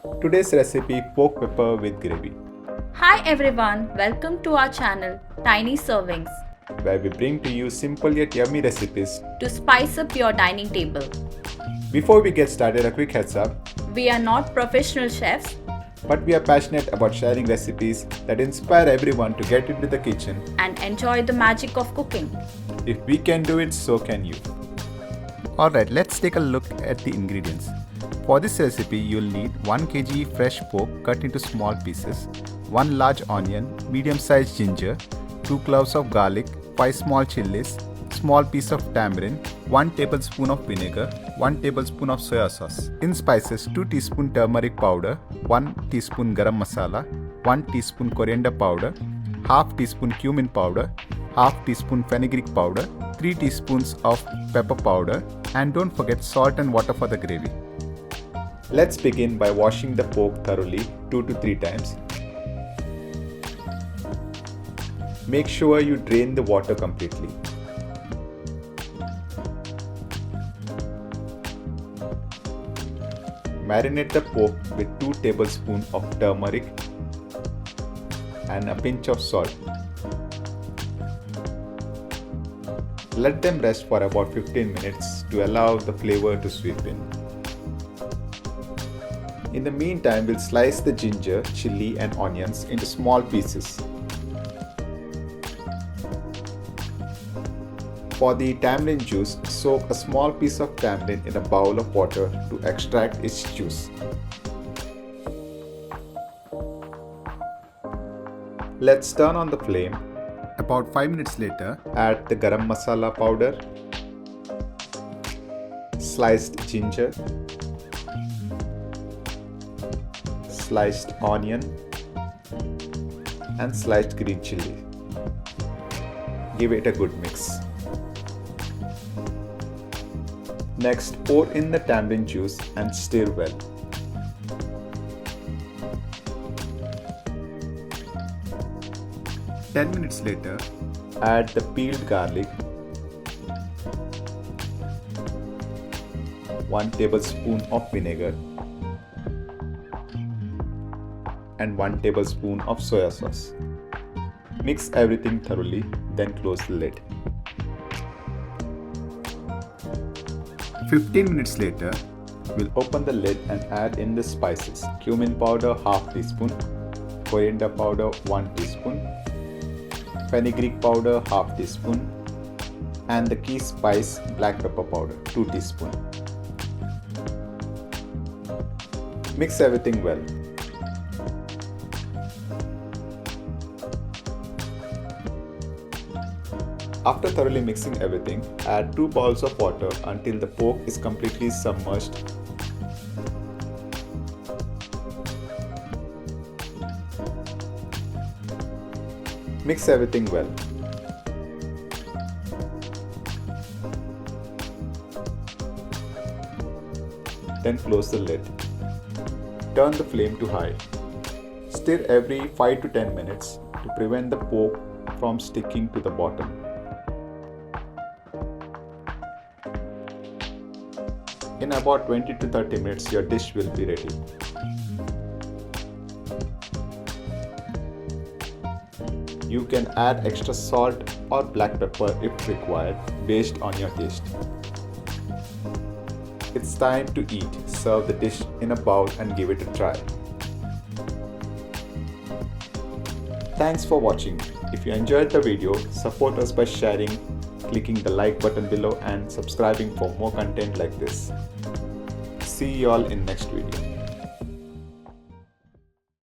Today's recipe, pork pepper with gravy, Hi everyone, welcome to our channel Tiny Servings where we bring to you simple yet yummy recipes. to spice up your dining table. Before we get started, a quick heads up, We are not professional chefs but we are passionate about sharing recipes that inspire everyone to get into the kitchen. and enjoy the magic of cooking. If we can do it, so can you. Alright, let's take a look at the ingredients. For this recipe, you'll need 1 kg fresh pork cut into small pieces, 1 large onion, medium-sized ginger, 2 cloves of garlic, 5 small chilies, small piece of tamarind, 1 tablespoon of vinegar, 1 tablespoon of soya sauce. In spices, 2 teaspoon turmeric powder, 1 teaspoon garam masala, 1 teaspoon coriander powder, half teaspoon cumin powder, half teaspoon fenugreek powder, 3 teaspoons of pepper powder, and don't forget salt and water for the gravy. Let's begin by washing the pork thoroughly 2 to 3 times. Make sure you drain the water completely. Marinate the pork with 2 tablespoons of turmeric and a pinch of salt. Let them rest for about 15 minutes to allow the flavor to sweep in. In the meantime, we'll slice the ginger, chili and onions into small pieces. For the tamarind juice, soak a small piece of tamarind in a bowl of water to extract its juice. Let's turn on the flame. About 5 minutes later, add the garam masala powder, sliced ginger, sliced onion and sliced green chili. Give it a good mix. Next, pour in the tamarind juice and stir well. Ten minutes later, add the peeled garlic, 1 tablespoon of vinegar and 1 tablespoon of soya sauce. Mix everything thoroughly, then close the lid. 15 minutes later, we'll open the lid and add in the spices. Cumin powder half teaspoon, coriander powder 1 teaspoon, fenugreek powder half teaspoon, and the key spice black pepper powder 2 teaspoons. Mix everything well. After thoroughly mixing everything, add 2 bowls of water until the pork is completely submerged. Mix everything well. Then close the lid. Turn the flame to high. Stir every 5 to 10 minutes to prevent the pork from sticking to the bottom. In about 20 to 30 minutes, your dish will be ready. You can add extra salt or black pepper if required, based on your taste. It's time to eat. Serve the dish in a bowl and give it a try. Thanks for watching. If you enjoyed the video, support us by sharing, clicking the like button below and subscribing for more content like this. See you all in next video.